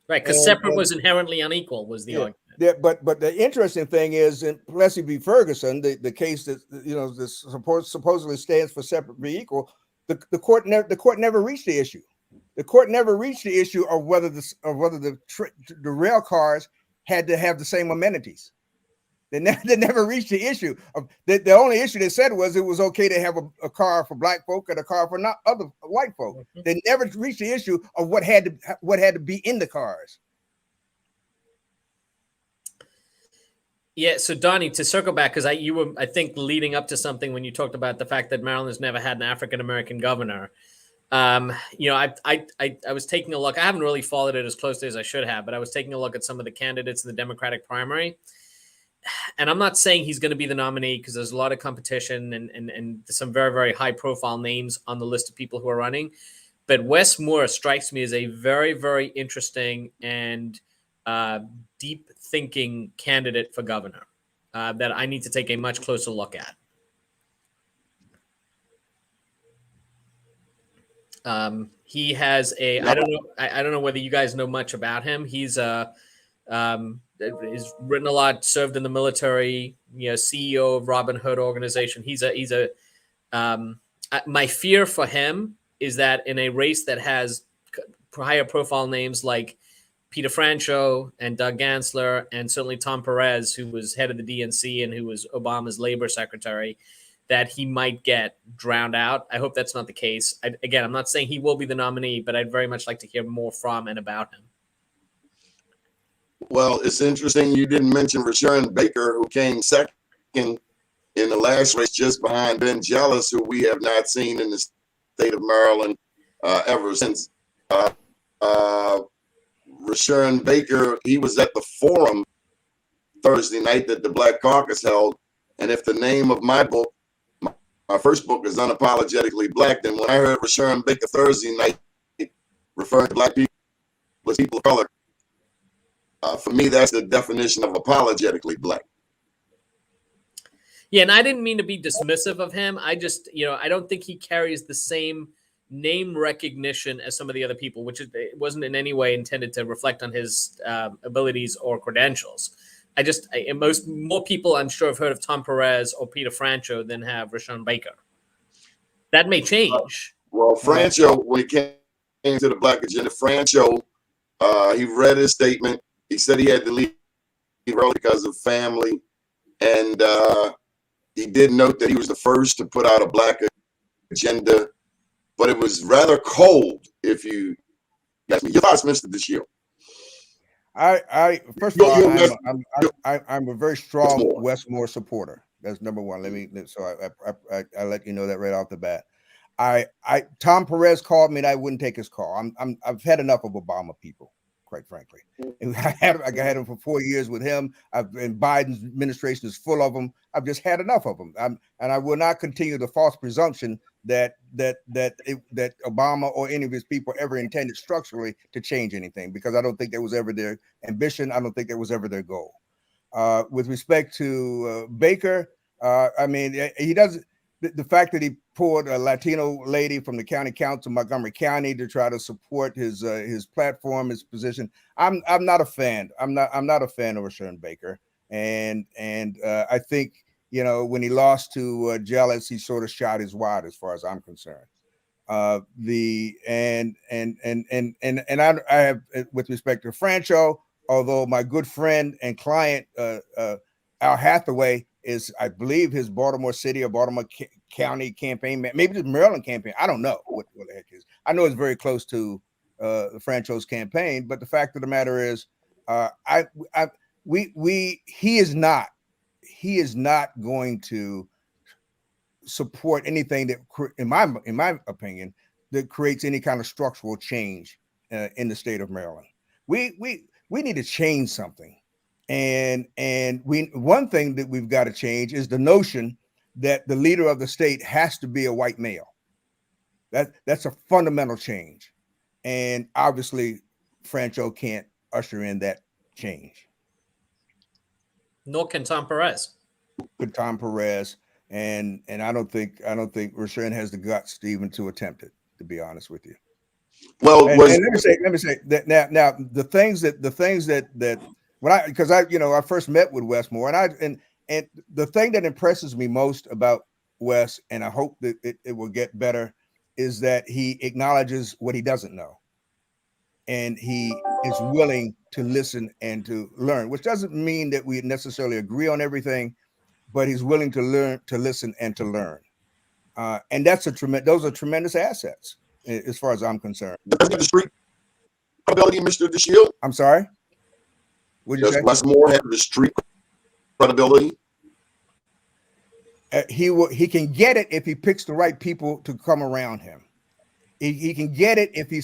Right, because separate was inherently unequal was the argument. Yeah, but the interesting thing is in Plessy v. Ferguson, the case that this supposedly stands for separate v. equal, the court never reached the issue. The court never reached the issue of whether the rail cars had to have the same amenities. They never reached the issue of the only issue they said was it was okay to have a car for black folk and a car for not other white folk. They never reached the issue of what had to be in the cars. Yeah, so Donnie, to circle back, because you were, I think, leading up to something when you talked about the fact that Maryland's never had an African American governor. I was taking a look. I haven't really followed it as closely as I should have, but I was taking a look at some of the candidates in the Democratic primary. And I'm not saying he's going to be the nominee because there's a lot of competition and some very, very high profile names on the list of people who are running. But Wes Moore strikes me as a very, very interesting and deep thinking candidate for governor that I need to take a much closer look at. He has I don't know whether you guys know much about him. He's he's written a lot, served in the military, CEO of Robin Hood organization. My fear for him is that in a race that has higher profile names like Peter Franchot and Doug Gansler, and certainly Tom Perez, who was head of the DNC and who was Obama's labor secretary, that he might get drowned out. I hope that's not the case. Again, I'm not saying he will be the nominee, but I'd very much like to hear more from and about him. Well, it's interesting you didn't mention Rashawn Baker, who came second in the last race just behind Ben Jealous, who we have not seen in the state of Maryland ever since. Rashawn Baker, he was at the forum Thursday night that the Black Caucus held. And if the name of my book, my first book, is Unapologetically Black, then when I heard Rashawn Baker Thursday night referring to black people as people of color, for me, that's the definition of apologetically black. Yeah, and I didn't mean to be dismissive of him. I just, I don't think he carries the same name recognition as some of the other people, which it wasn't in any way intended to reflect on his abilities or credentials. More people, I'm sure, have heard of Tom Perez or Peter Franchot than have Rashawn Baker. That may change. Well, Franchot, when he came to the Black Agenda, Franchot, he read his statement. He said he had to leave early because of family, and he did note that he was the first to put out a Black Agenda, but it was rather cold. If you ask me, your thoughts, Mr. DeShield? First of all, I'm a very strong Wes Moore supporter. That's number one. I let you know that right off the bat. Tom Perez called me and I wouldn't take his call. I've had enough of Obama people, quite frankly. And I had him for 4 years with him. And Biden's administration is full of them. I've just had enough of them. And I will not continue the false presumption that Obama or any of his people ever intended structurally to change anything, because I don't think that was ever their ambition. I don't think that was ever their goal. With respect to Baker, he doesn't. The fact that he pulled a Latino lady from the county council, Montgomery County, to try to support his platform, his position, I'm not a fan. I'm not a fan of Rashawn Baker, and I think when he lost to Jealous, he sort of shot his wad as far as I'm concerned. I have, with respect to Franchot, although my good friend and client Al Hathaway is, I believe, his Baltimore City or Baltimore County campaign, maybe the Maryland campaign. I don't know what the heck it is. I know it's very close to the Franchot's campaign, but the fact of the matter is, he is not going to support anything that, in my opinion, that creates any kind of structural change in the state of Maryland. We need to change something. And one thing that we've got to change is the notion that the leader of the state has to be a white male. That's a fundamental change. And obviously, Franchot can't usher in that change. Nor can Tom Perez. Good Tom Perez. And I don't think Rashawn has the guts to even to attempt it, to be honest with you. Well, and let me say that now the things that when I first met with Wes Moore, and the thing that impresses me most about Wes, and I hope that it will get better, is that he acknowledges what he doesn't know. and he is willing to listen and to learn, which doesn't mean that we necessarily agree on everything, but he's willing to learn, to listen, and to learn. And that's those are tremendous assets as far as I'm concerned. Does he have the street credibility, Mr. DeShield? I'm sorry? What did you Does say? Wes Moore have the street credibility? He can get it if he picks the right people to come around him. He can get it if he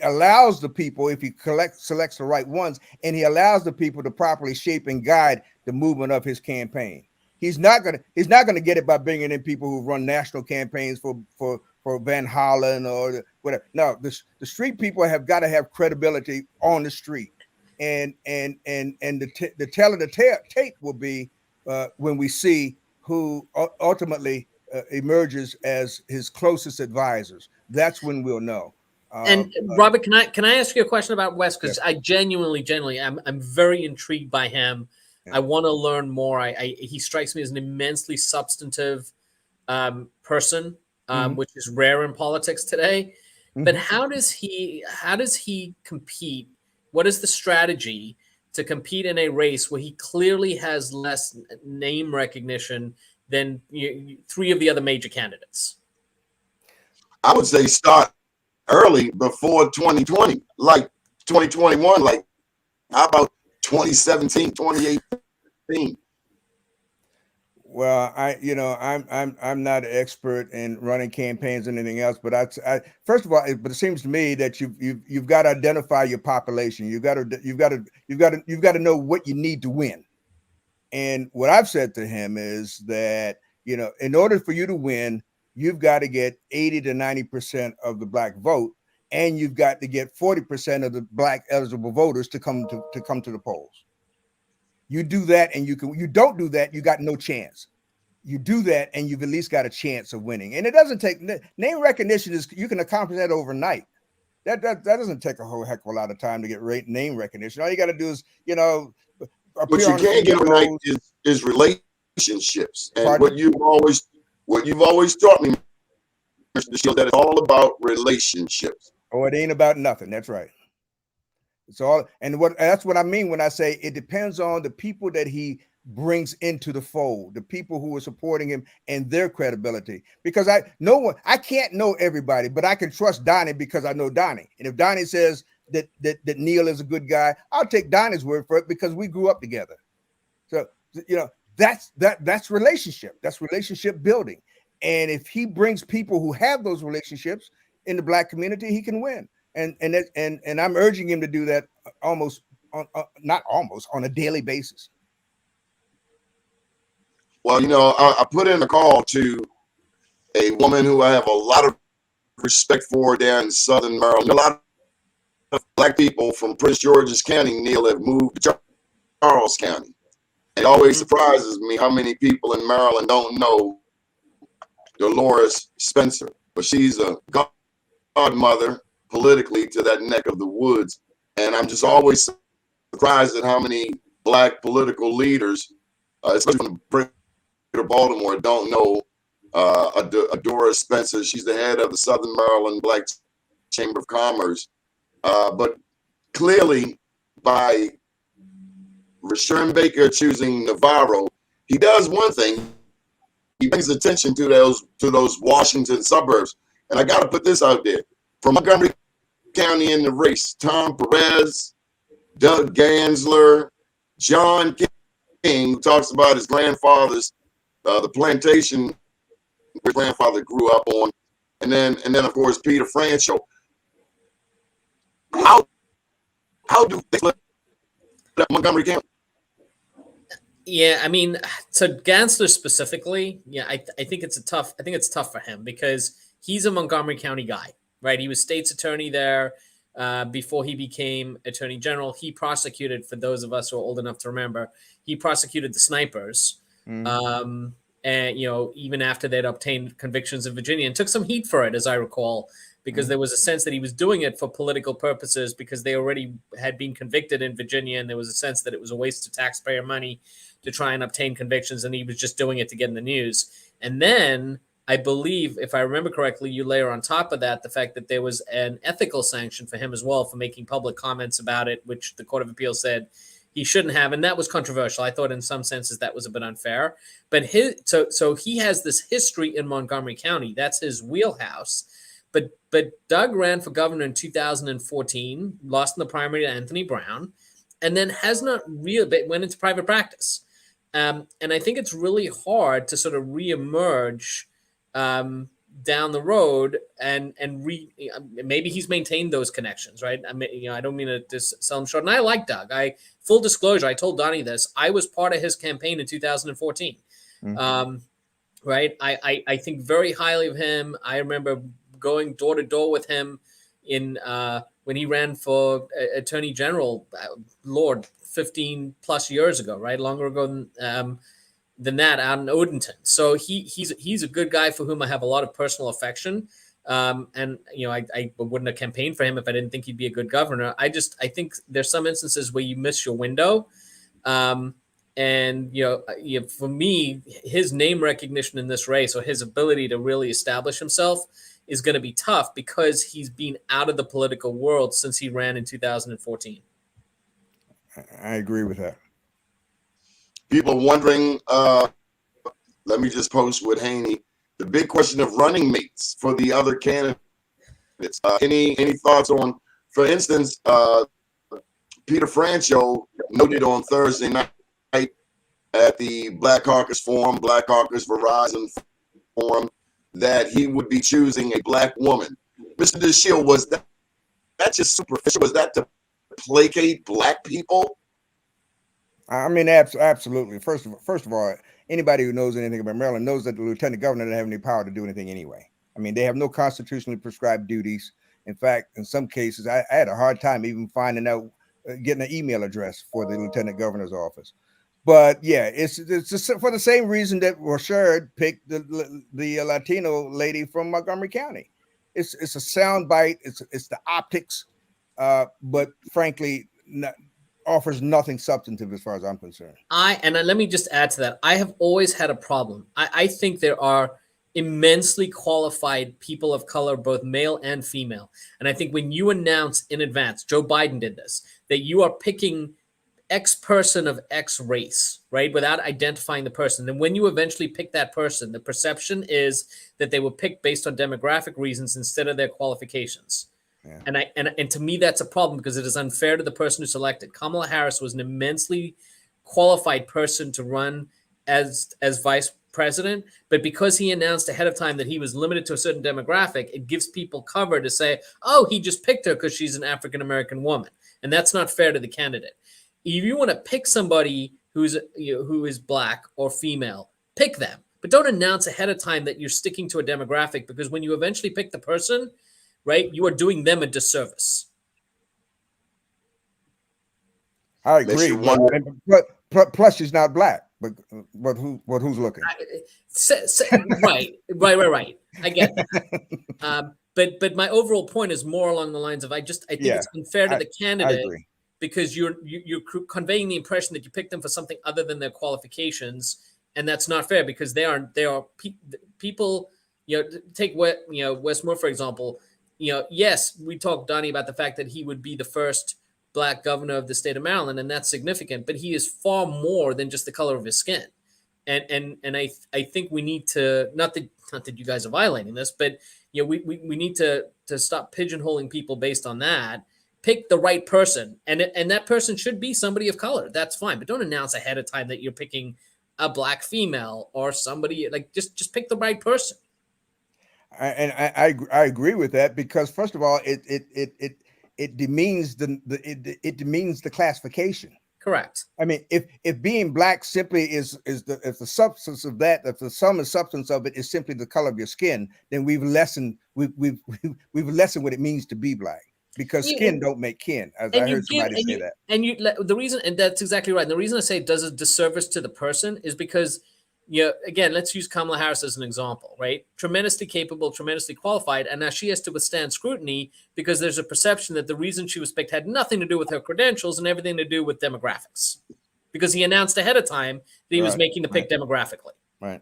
allows the people, if he selects the right ones, and he allows the people to properly shape and guide the movement of his campaign. He's not gonna get it by bringing in people who run national campaigns for Van Hollen or whatever. No, the street people have got to have credibility on the street, and the tell of the tape will be when we see who ultimately emerges as his closest advisors. That's when we'll know. And Robert, can I ask you a question about Wes? Because yeah. I genuinely, I'm very intrigued by him. Yeah. I want to learn more. He strikes me as an immensely substantive person, which is rare in politics today. But how does he compete? What is the strategy to compete in a race where he clearly has less name recognition than three of the other major candidates? I would say start early, before 2020, like 2021, like how about 2017, 2018? Well, I'm not an expert in running campaigns and anything else, but I first of all, but it seems to me that you've got to identify your population. You've got to know what you need to win. And what I've said to him is that, in order for you to win, you've got to get 80 to 90% of the Black vote, and you've got to get 40% of the Black eligible voters to come to the polls. You do that, and you don't do that, you got no chance. You do that, and you've at least got a chance of winning. And it doesn't take name recognition you can accomplish that overnight. That doesn't take a whole heck of a lot of time to get name recognition. All you got to do is, what you can't get overnight is relationships. And what you've always taught me, Mr. DeShield, that it's all about relationships. Oh, it ain't about nothing. That's right. It's all, and that's what I mean when I say it depends on the people that he brings into the fold, the people who are supporting him and their credibility. Because I can't know everybody, but I can trust Donnie because I know Donnie. And if Donnie says that Neil is a good guy, I'll take Donnie's word for it because we grew up together. So that's relationship. That's relationship building. And if he brings people who have those relationships in the Black community, he can win. And I'm urging him to do that not almost on a daily basis. Well, I put in a call to a woman who I have a lot of respect for down in Southern Maryland. A lot of Black people from Prince George's County, Neil, have moved to Charles County. It always surprises me how many people in Maryland don't know Dolores Spencer, but she's a godmother politically to that neck of the woods. And I'm just always surprised at how many Black political leaders, especially from Greater Baltimore, don't know Doris Spencer. She's the head of the Southern Maryland Black Chamber of Commerce. But clearly, by Rashawn Baker choosing Navarro, he does one thing. He brings attention to those Washington suburbs. And I got to put this out there. From Montgomery County in the race, Tom Perez, Doug Gansler, John King, who talks about his grandfather's, the plantation his grandfather grew up on, and then of course Peter Franchot. How do they split up Montgomery County? Yeah, I mean, so Gansler specifically, yeah, I think it's tough for him because he's a Montgomery County guy, right? He was state's attorney there before he became attorney general. He prosecuted, for those of us who are old enough to remember, he prosecuted the snipers. And even after they'd obtained convictions in Virginia, and took some heat for it, as I recall, because there was a sense that he was doing it for political purposes because they already had been convicted in Virginia, and there was a sense that it was a waste of taxpayer money to try and obtain convictions, and he was just doing it to get in the news. And then I believe, if I remember correctly, you layer on top of that the fact that there was an ethical sanction for him as well for making public comments about it, which the Court of Appeal said he shouldn't have, and that was controversial. I thought in some senses that was a bit unfair. But so he has this history in Montgomery County. That's his wheelhouse. But Doug ran for governor in 2014, lost in the primary to Anthony Brown, and then has not really went into private practice. And I think it's really hard to sort of reemerge down the road and maybe he's maintained those connections, right? I mean, I don't mean to just sell him short. And I like Doug. Full disclosure, I told Donnie this. I was part of his campaign in 2014. Mm-hmm. Right? I think very highly of him. I remember going door to door with him in when he ran for Attorney General, Lord, 15 plus years ago, right? Longer ago than that, out in Odenton. So he's a good guy for whom I have a lot of personal affection. And I wouldn't have campaigned for him if I didn't think he'd be a good governor. I think there's some instances where you miss your window. And for me, his name recognition in this race, or his ability to really establish himself, is going to be tough because he's been out of the political world since he ran in 2014. I agree with that. People are wondering, let me just post with Haney, the big question of running mates for the other candidates. Any thoughts on, for instance, Peter Franchot noted on Thursday night at the Black Caucus Forum, Black Caucus Verizon Forum, that he would be choosing a Black woman. Mr. DeShield, was that just superficial? Was that to placate Black people? I mean, absolutely. First of all, anybody who knows anything about Maryland knows that the lieutenant governor doesn't have any power to do anything anyway. I mean, they have no constitutionally prescribed duties. In fact, in some cases, I had a hard time even finding out, getting an email address for the lieutenant governor's office. But yeah, it's just for the same reason that Rashard picked the Latino lady from Montgomery County. It's a sound bite. It's the optics, but frankly, offers nothing substantive as far as I'm concerned. And let me just add to that. I have always had a problem. I think there are immensely qualified people of color, both male and female. And I think when you announce in advance, Joe Biden did this, that you are picking X person of X race, right? Without identifying the person. And when you eventually pick that person, the perception is that they were picked based on demographic reasons instead of their qualifications. Yeah. And to me, that's a problem because it is unfair to the person who selected. Kamala Harris was an immensely qualified person to run as vice president, but because he announced ahead of time that he was limited to a certain demographic, it gives people cover to say, oh, he just picked her because she's an African-American woman. And that's not fair to the candidate. If you want to pick somebody who is Black or female, pick them, but don't announce ahead of time that you're sticking to a demographic, because when you eventually pick the person, right, you are doing them a disservice. I agree. But plus, she's not Black. But who's looking? Right. I get that. But my overall point is more along the lines of I think it's unfair to the candidate because you're conveying the impression that you picked them for something other than their qualifications, and that's not fair because they are people. Take Wes Moore for example. Yes, we talked, Donnie, about the fact that he would be the first Black governor of the state of Maryland, and that's significant. But he is far more than just the color of his skin, and I think we need to not that you guys are violating this, but we need to stop pigeonholing people based on that. Pick the right person, and that person should be somebody of color. That's fine, but don't announce ahead of time that you're picking a Black female or somebody. Like just pick the right person. I agree with that because first of all, it demeans the classification. Correct. I mean, if being Black simply is the substance of that, if the sum and substance of it is simply the color of your skin, then we've lessened what it means to be Black. Because skin don't make kin, as I heard somebody say that. And the reason, and that's exactly right. And the reason I say it does a disservice to the person is because, again, let's use Kamala Harris as an example, right? Tremendously capable, tremendously qualified, and now she has to withstand scrutiny because there's a perception that the reason she was picked had nothing to do with her credentials and everything to do with demographics, because he announced ahead of time that he was making the pick demographically. Right.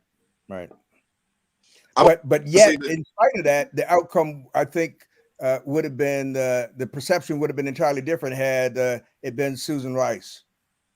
But yet, in spite of that, the outcome, I think, would have been the perception would have been entirely different had it been Susan Rice,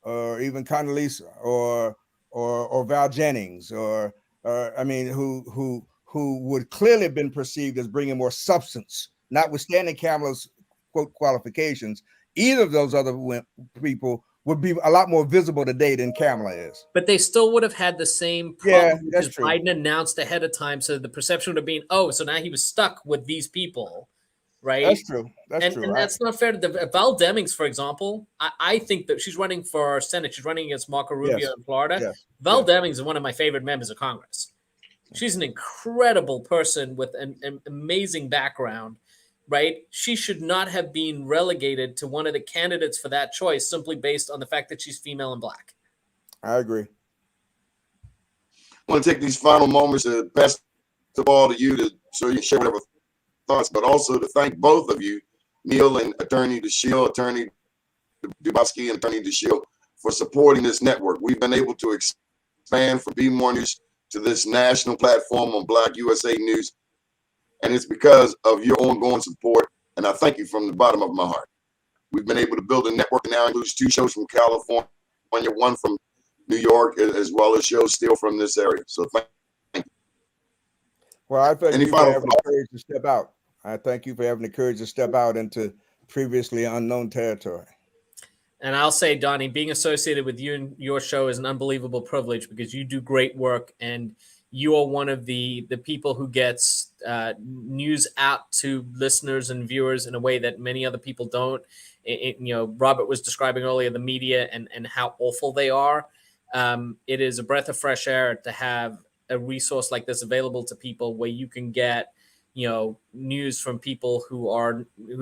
or even Condoleezza, or Val Jennings, or I mean, who would clearly have been perceived as bringing more substance, notwithstanding Kamala's quote qualifications. Either of those other people would be a lot more visible today than Kamala is. But they still would have had the same problem, Yeah, that's true. Biden announced ahead of time, so the perception would have been, oh, so now he was stuck with these people, right? That's true. That's true. And that's not fair to Val Demings, for example. I think that she's running for Senate. She's running against Marco Rubio in Florida. Yes. Val Demings is one of my favorite members of Congress. She's an incredible person with an amazing background, right? She should not have been relegated to one of the candidates for that choice simply based on the fact that she's female and black. I agree. I want to take these final moments to pass the ball to you so you can share whatever thoughts, but also to thank both of you, Neil and Attorney DeShiel, Attorney Dubowski and Attorney DeShiel, for supporting this network. We've been able to expand from Be More News to this national platform on BlackUSA.News, and it's because of your ongoing support, and I thank you from the bottom of my heart. We've been able to build a network that now includes 2 shows from California, 1 from New York, as well as shows still from this area. So thank you. Well, I thank you for having the courage to step out. I thank you for having the courage to step out into previously unknown territory. And I'll say, Donnie, being associated with you and your show is an unbelievable privilege because you do great work, and you are one of the people who gets news out to listeners and viewers in a way that many other people don't. Robert was describing earlier the media and how awful they are. It is a breath of fresh air to have a resource like this available to people where you can get news from people who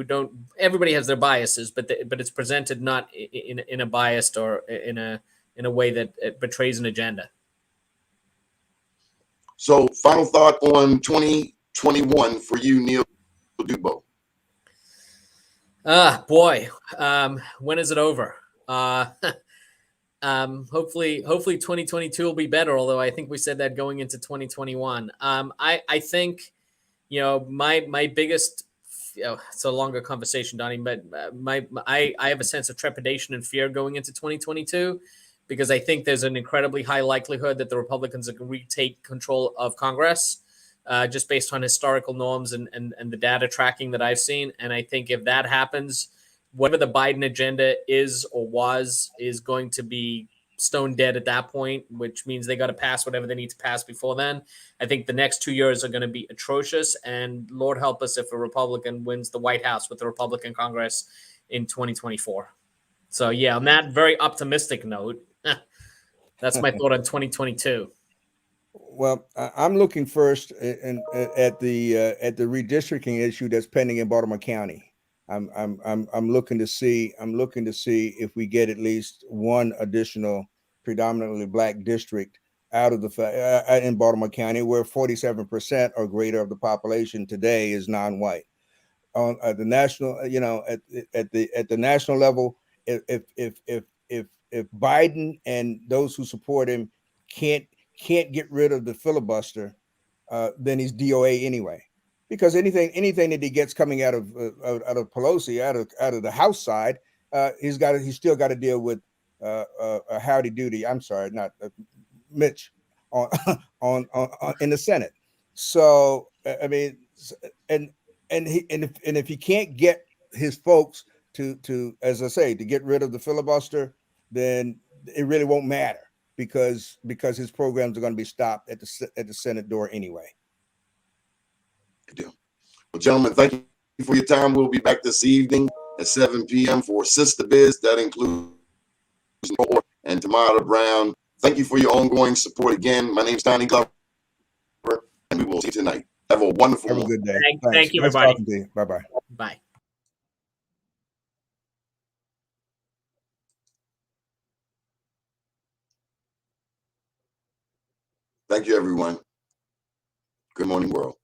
don't. Everybody has their biases, but it's presented not in a biased or in a way that it betrays an agenda. So, final thought on 2021 for you, Neil Dubo. Boy, when is it over? Hopefully 2022 will be better. Although I think we said that going into 2021. I think. My biggest, it's a longer conversation, Donnie, but I have a sense of trepidation and fear going into 2022 because I think there's an incredibly high likelihood that the Republicans are going to retake control of Congress just based on historical norms and the data tracking that I've seen. And I think if that happens, whatever the Biden agenda is or is going to be stone dead at that point, which means they got to pass whatever they need to pass before then. I think the next 2 years are going to be atrocious, and Lord help us if a Republican wins the White House with the Republican Congress in 2024. So yeah, on that very optimistic note, that's my thought on 2022. Well, I'm looking first at the redistricting issue that's pending in Baltimore County. I'm looking to see if we get at least one additional predominantly black district out of in Baltimore County, where 47% or greater of the population today is non-white. On the national, at the national level, if Biden and those who support him can't get rid of the filibuster, then he's DOA anyway. Because anything that he gets coming out of Pelosi, out of the House side, he's still got to deal with Howdy Doody. I'm sorry, not Mitch on in the Senate. So I mean, and if he can't get his folks to as I say to get rid of the filibuster, then it really won't matter because his programs are going to be stopped at the Senate door anyway. Good deal. Well, gentlemen, thank you for your time. We'll be back this evening at 7 p.m. for Sister Biz. That includes and Tamara Brown. Thank you for your ongoing support again. My name's Donnie Glover, and we will see you tonight. Have a wonderful Have a good day. Thank you, everybody. Bye-bye. Bye. Thank you, everyone. Good morning, world.